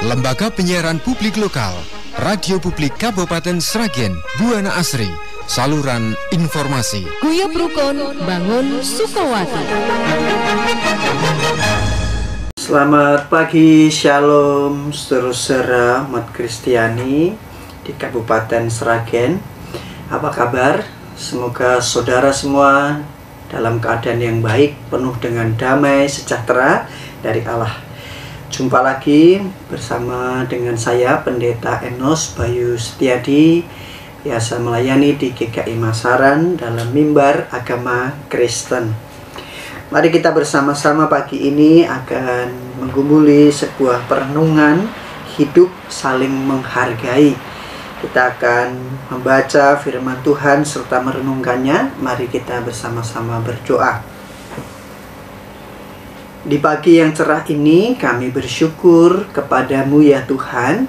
Lembaga Penyiaran Publik Lokal, Radio Publik Kabupaten Sragen, Buana Asri, saluran informasi. Guyub Rukun Bangun Sukowati. Selamat pagi, Shalom saudara umat Kristiani di Kabupaten Sragen. Apa kabar? Semoga saudara semua dalam keadaan yang baik, penuh dengan damai sejahtera dari Allah. Jumpa lagi bersama dengan saya Pendeta Enos Bayu Setiadi, biasa melayani di GKI Masaran dalam mimbar agama Kristen. Mari kita bersama-sama pagi ini akan menggumuli sebuah perenungan hidup saling menghargai. Kita akan membaca firman Tuhan serta merenungkannya. Mari kita bersama-sama berdoa. Di pagi yang cerah ini kami bersyukur kepadamu ya Tuhan,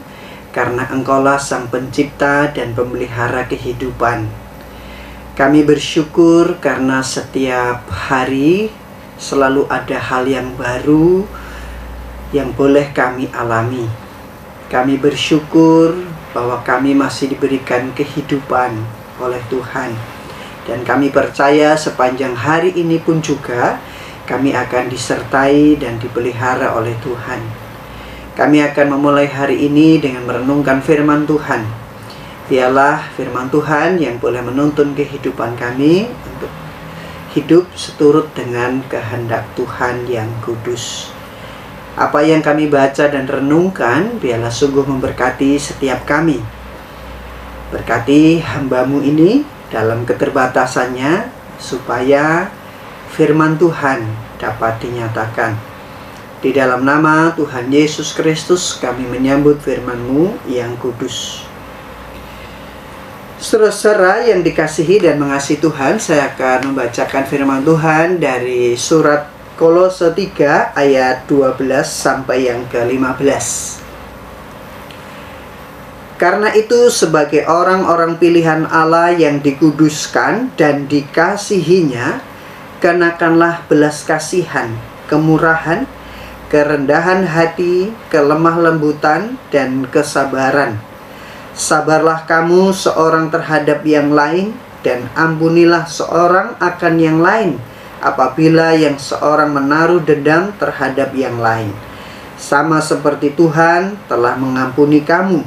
karena Engkaulah Sang Pencipta dan Pemelihara kehidupan. Kami bersyukur karena setiap hari selalu ada hal yang baru yang boleh kami alami. Kami bersyukur bahwa kami masih diberikan kehidupan oleh Tuhan. Dan kami percaya sepanjang hari ini pun juga kami akan disertai dan dipelihara oleh Tuhan. Kami akan memulai hari ini dengan merenungkan firman Tuhan. Biarlah firman Tuhan yang boleh menuntun kehidupan kami untuk hidup seturut dengan kehendak Tuhan yang kudus. Apa yang kami baca dan renungkan, biarlah sungguh memberkati setiap kami. Berkati hamba-Mu ini dalam keterbatasannya, supaya firman Tuhan dapat dinyatakan. Di dalam nama Tuhan Yesus Kristus kami menyambut firman-Mu yang kudus. Saudara yang dikasihi dan mengasihi Tuhan, saya akan membacakan firman Tuhan dari surat Kolose 3 ayat 12 sampai yang ke-15. Karena itu sebagai orang-orang pilihan Allah yang dikuduskan dan dikasihinya, kenakanlah belas kasihan, kemurahan, kerendahan hati, kelemah lembutan, dan kesabaran. Sabarlah kamu seorang terhadap yang lain, dan ampunilah seorang akan yang lain, apabila yang seorang menaruh dendam terhadap yang lain. Sama seperti Tuhan telah mengampuni kamu,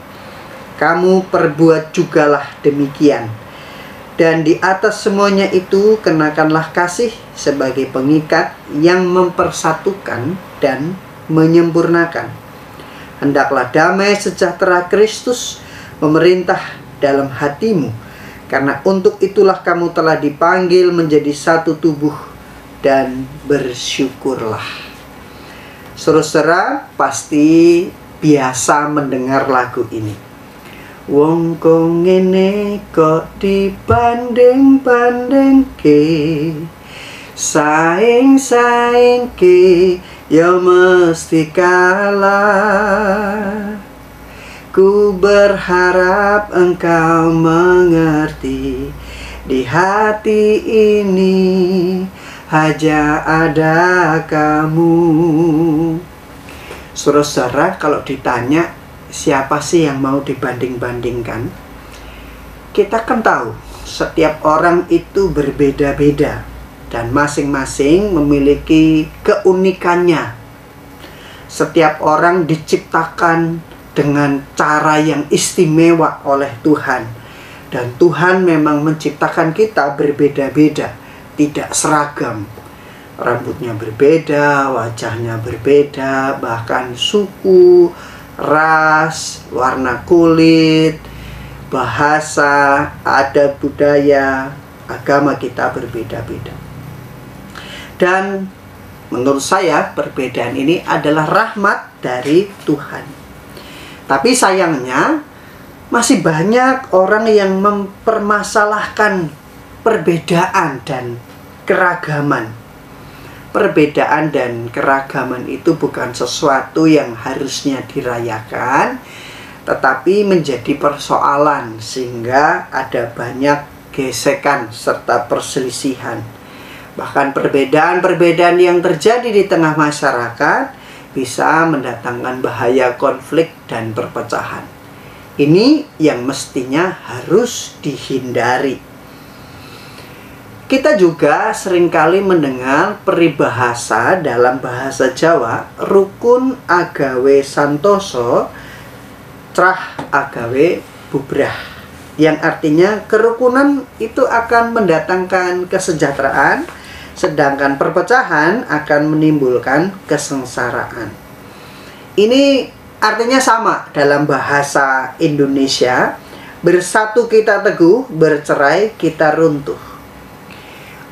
kamu perbuat jugalah demikian. Dan di atas semuanya itu kenakanlah kasih sebagai pengikat yang mempersatukan dan menyempurnakan. Hendaklah damai sejahtera Kristus memerintah dalam hatimu, karena untuk itulah kamu telah dipanggil menjadi satu tubuh, dan bersyukurlah. Saudara pasti biasa mendengar lagu ini. Wong kok ngene kok dibanding-bandingke, saing-saingke ya mesti kalah. Ku berharap engkau mengerti, di hati ini hanya ada kamu. Saudara, kalau ditanya siapa sih yang mau dibanding-bandingkan? Kita kan tahu setiap orang itu berbeda-beda dan masing-masing memiliki keunikannya. Setiap orang diciptakan dengan cara yang istimewa oleh Tuhan, dan Tuhan memang menciptakan kita berbeda-beda, tidak seragam. Rambutnya berbeda, wajahnya berbeda, bahkan suku, ras, warna kulit, bahasa, adat, budaya, agama kita berbeda-beda. Dan menurut saya perbedaan ini adalah rahmat dari Tuhan. Tapi sayangnya masih banyak orang yang mempermasalahkan perbedaan dan keragaman. Perbedaan dan keragaman itu bukan sesuatu yang harusnya dirayakan, tetapi menjadi persoalan sehingga ada banyak gesekan serta perselisihan. Bahkan perbedaan-perbedaan yang terjadi di tengah masyarakat bisa mendatangkan bahaya konflik dan perpecahan. Ini yang mestinya harus dihindari. Kita juga seringkali mendengar peribahasa dalam bahasa Jawa, rukun agawe santoso, trah agawe bubrah, yang artinya kerukunan itu akan mendatangkan kesejahteraan, sedangkan perpecahan akan menimbulkan kesengsaraan. Ini artinya sama dalam bahasa Indonesia, bersatu kita teguh, bercerai kita runtuh.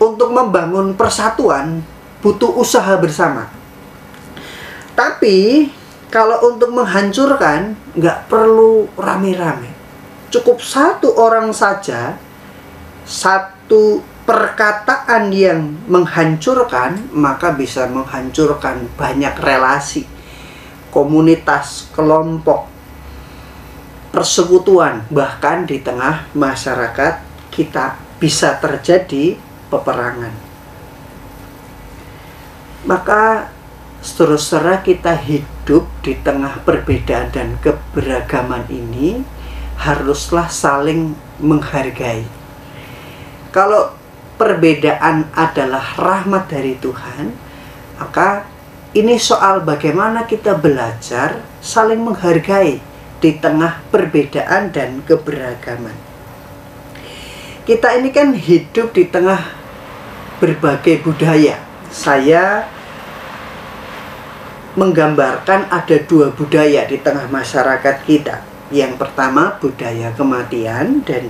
Untuk membangun persatuan butuh usaha bersama. Tapi kalau untuk menghancurkan nggak perlu rame-rame. Cukup satu orang saja, satu perkataan yang menghancurkan, maka bisa menghancurkan banyak relasi, komunitas, kelompok, persekutuan, bahkan di tengah masyarakat kita bisa terjadi peperangan. Maka saudara-saudara, kita hidup di tengah perbedaan dan keberagaman ini haruslah saling menghargai. Kalau perbedaan adalah rahmat dari Tuhan, maka ini soal bagaimana kita belajar saling menghargai di tengah perbedaan dan keberagaman. Kita ini kan hidup di tengah berbagai budaya. Saya menggambarkan ada dua budaya di tengah masyarakat kita. Yang pertama budaya kematian, dan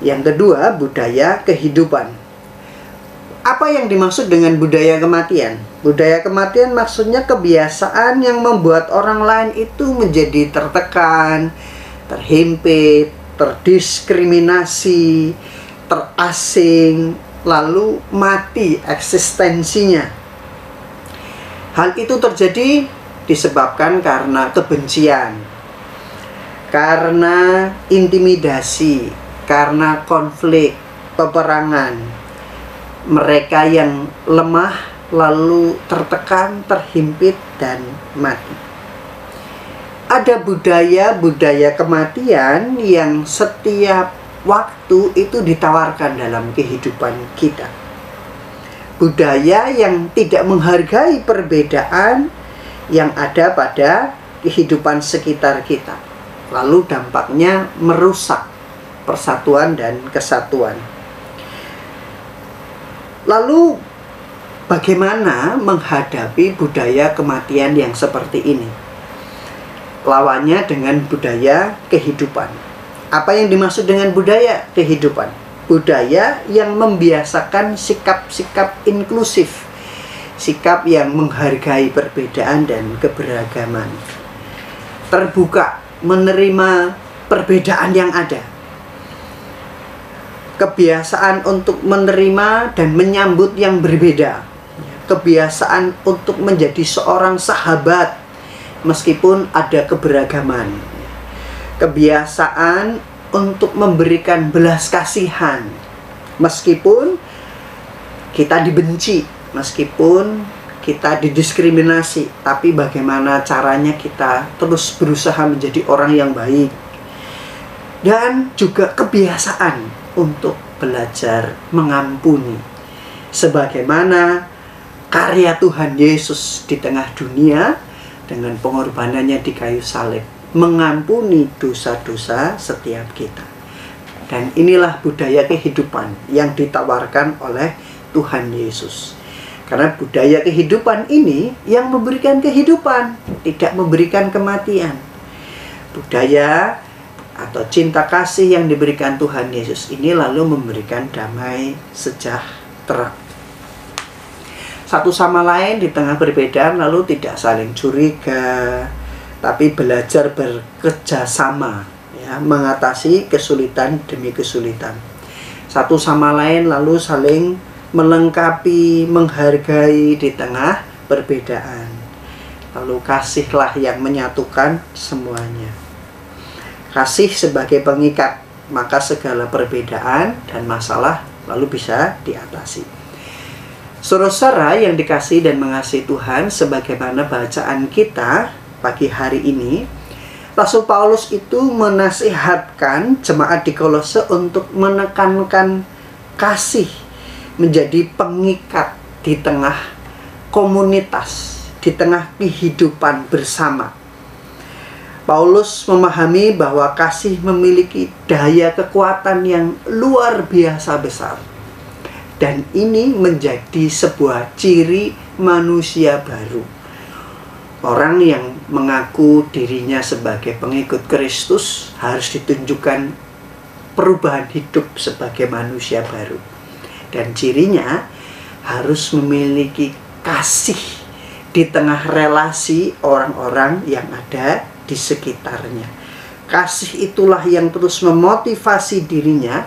yang kedua budaya kehidupan. Apa yang dimaksud dengan budaya kematian? Budaya kematian maksudnya kebiasaan yang membuat orang lain itu menjadi tertekan, terhimpit, terdiskriminasi, terasing, lalu mati eksistensinya. Hal itu terjadi disebabkan karena kebencian, karena intimidasi, karena konflik, peperangan. Mereka yang lemah lalu tertekan, terhimpit, dan mati. Ada budaya-budaya kematian yang setiap waktu itu ditawarkan dalam kehidupan kita. Budaya yang tidak menghargai perbedaan yang ada pada kehidupan sekitar kita. Lalu dampaknya merusak persatuan dan kesatuan. Lalu bagaimana menghadapi budaya kematian yang seperti ini? Lawannya dengan budaya kehidupan. Apa yang dimaksud dengan budaya kehidupan? Budaya yang membiasakan sikap-sikap inklusif, sikap yang menghargai perbedaan dan keberagaman, terbuka menerima perbedaan yang ada, kebiasaan untuk menerima dan menyambut yang berbeda, kebiasaan untuk menjadi seorang sahabat meskipun ada keberagaman, kebiasaan untuk memberikan belas kasihan meskipun kita dibenci, meskipun kita didiskriminasi, tapi bagaimana caranya kita terus berusaha menjadi orang yang baik. Dan juga kebiasaan untuk belajar mengampuni, sebagaimana karya Tuhan Yesus di tengah dunia dengan pengorbanannya di kayu salib, mengampuni dosa-dosa setiap kita. Dan inilah budaya kehidupan yang ditawarkan oleh Tuhan Yesus. Karena budaya kehidupan ini yang memberikan kehidupan, tidak memberikan kematian. Budaya atau cinta kasih yang diberikan Tuhan Yesus ini lalu memberikan damai sejahtera. Satu sama lain di tengah perbedaan lalu tidak saling curiga, tapi belajar bekerja sama, ya, mengatasi kesulitan demi kesulitan. Satu sama lain lalu saling melengkapi, menghargai di tengah perbedaan. Lalu kasihlah yang menyatukan semuanya. Kasih sebagai pengikat, maka segala perbedaan dan masalah lalu bisa diatasi. Saudara yang dikasihi dan mengasihi Tuhan, sebagaimana bacaan kita pagi hari ini, Rasul Paulus itu menasihatkan jemaat di Kolose untuk menekankan kasih menjadi pengikat di tengah komunitas, di tengah kehidupan bersama. Paulus memahami bahwa kasih memiliki daya kekuatan yang luar biasa besar. Dan ini menjadi sebuah ciri manusia baru. Orang yang mengaku dirinya sebagai pengikut Kristus harus ditunjukkan perubahan hidup sebagai manusia baru. Dan cirinya harus memiliki kasih di tengah relasi orang-orang yang ada di sekitarnya. Kasih itulah yang terus memotivasi dirinya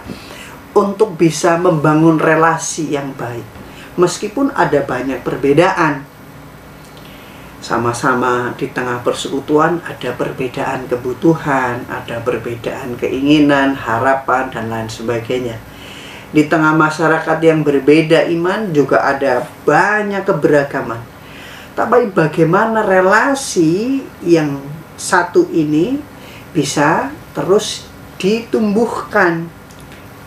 untuk bisa membangun relasi yang baik. Meskipun ada banyak perbedaan. Sama-sama di tengah persekutuan ada perbedaan kebutuhan, ada perbedaan keinginan, harapan, dan lain sebagainya. Di tengah masyarakat yang berbeda iman juga ada banyak keberagaman. Tapi bagaimana relasi yang satu ini bisa terus ditumbuhkan?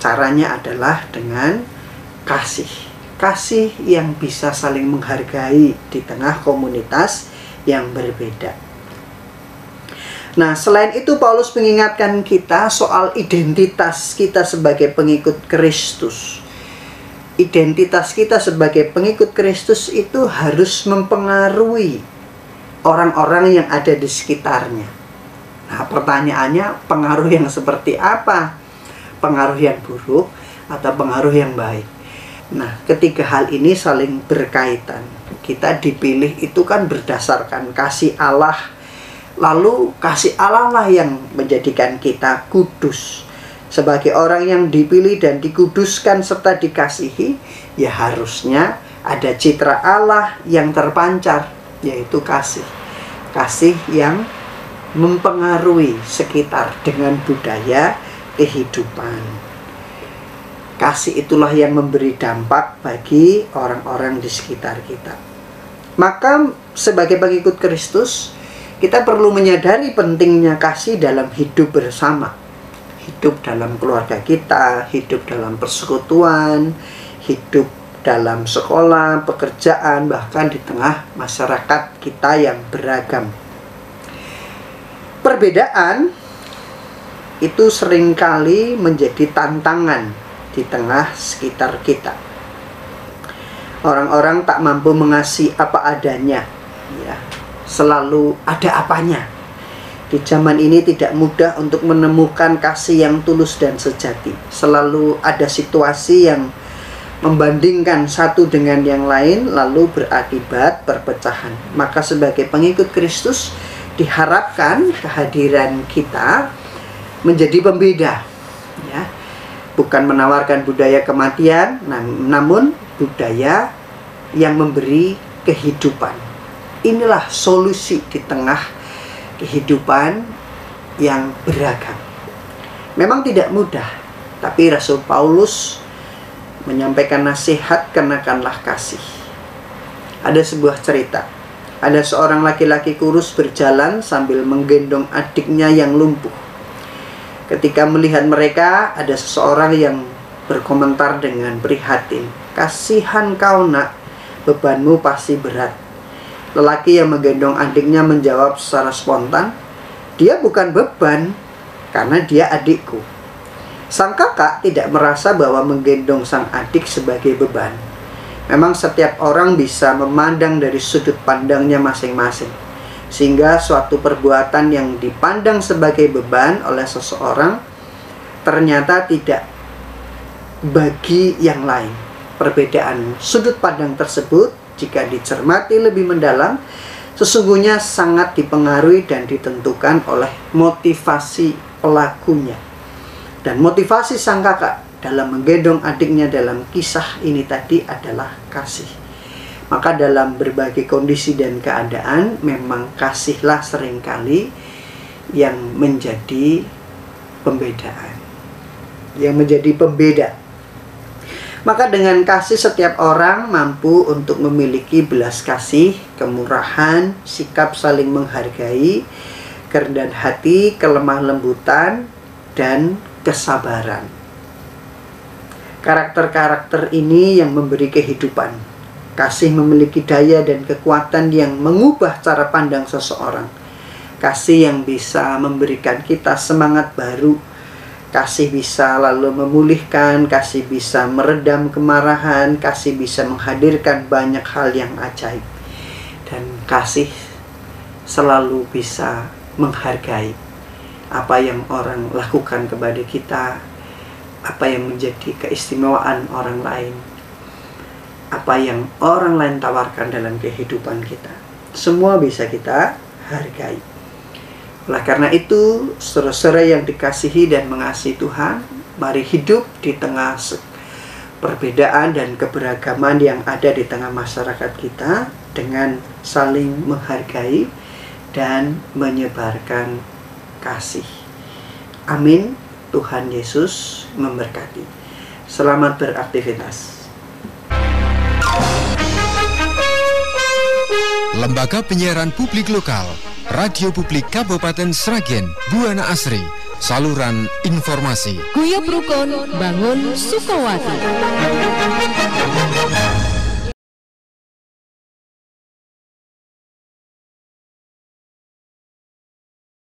Caranya adalah dengan kasih. Kasih yang bisa saling menghargai di tengah komunitas yang berbeda. Nah, selain itu Paulus mengingatkan kita soal identitas kita sebagai pengikut Kristus. Identitas kita sebagai pengikut Kristus itu harus mempengaruhi orang-orang yang ada di sekitarnya. Nah, pertanyaannya, pengaruh yang seperti apa? Pengaruh yang buruk atau pengaruh yang baik? Nah, ketiga hal ini saling berkaitan. Kita dipilih itu kan berdasarkan kasih Allah. Lalu kasih Allah lah yang menjadikan kita kudus. Sebagai orang yang dipilih dan dikuduskan serta dikasihi, ya harusnya ada citra Allah yang terpancar, yaitu kasih. Kasih yang mempengaruhi sekitar dengan budaya kehidupan. Kasih itulah yang memberi dampak bagi orang-orang di sekitar kita. Maka sebagai pengikut Kristus, kita perlu menyadari pentingnya kasih dalam hidup bersama. Hidup dalam keluarga kita, hidup dalam persekutuan, hidup dalam sekolah, pekerjaan, bahkan di tengah masyarakat kita yang beragam. Perbedaan itu seringkali menjadi tantangan di tengah sekitar kita. Orang-orang tak mampu mengasihi apa adanya, ya, selalu ada apanya. Di zaman ini tidak mudah untuk menemukan kasih yang tulus dan sejati. Selalu ada situasi yang membandingkan satu dengan yang lain, lalu berakibat perpecahan. Maka sebagai pengikut Kristus, diharapkan kehadiran kita menjadi pembeda, ya. Bukan menawarkan budaya kematian, namun budaya yang memberi kehidupan. Inilah solusi di tengah kehidupan yang beragam. Memang tidak mudah, tapi Rasul Paulus menyampaikan nasihat, kenakanlah kasih. Ada sebuah cerita. Ada seorang laki-laki kurus berjalan sambil menggendong adiknya yang lumpuh. Ketika melihat mereka, ada seseorang yang berkomentar dengan prihatin, "Kasihan kau nak, bebanmu pasti berat." Lelaki yang menggendong adiknya menjawab secara spontan, "Dia bukan beban, karena dia adikku." Sang kakak tidak merasa bahwa menggendong sang adik sebagai beban. Memang setiap orang bisa memandang dari sudut pandangnya masing-masing, sehingga suatu perbuatan yang dipandang sebagai beban oleh seseorang ternyata tidak bagi yang lain. Perbedaan sudut pandang tersebut, jika dicermati lebih mendalam, sesungguhnya sangat dipengaruhi dan ditentukan oleh motivasi pelakunya. Dan motivasi sang kakak dalam menggendong adiknya dalam kisah ini tadi adalah kasih. Maka dalam berbagai kondisi dan keadaan, memang kasihlah seringkali yang menjadi pembedaan, yang menjadi pembeda. Maka dengan kasih setiap orang mampu untuk memiliki belas kasih, kemurahan, sikap saling menghargai, kerendahan hati, kelemah lembutan, dan kesabaran. Karakter-karakter ini yang memberi kehidupan. Kasih memiliki daya dan kekuatan yang mengubah cara pandang seseorang. Kasih yang bisa memberikan kita semangat baru. Kasih bisa lalu memulihkan, kasih bisa meredam kemarahan, kasih bisa menghadirkan banyak hal yang ajaib. Dan kasih selalu bisa menghargai apa yang orang lakukan kepada kita, apa yang menjadi keistimewaan orang lain, apa yang orang lain tawarkan dalam kehidupan kita. Semua bisa kita hargai. Oleh karena itu, saudara-saudara yang dikasihi dan mengasihi Tuhan, mari hidup di tengah perbedaan dan keberagaman yang ada di tengah masyarakat kita dengan saling menghargai dan menyebarkan kasih. Amin. Tuhan Yesus memberkati. Selamat beraktivitas. Lembaga Penyiaran Publik Lokal Radio Publik Kabupaten Sragen, Buana Asri, saluran informasi. Guyub Rukun Bangun Sukowati.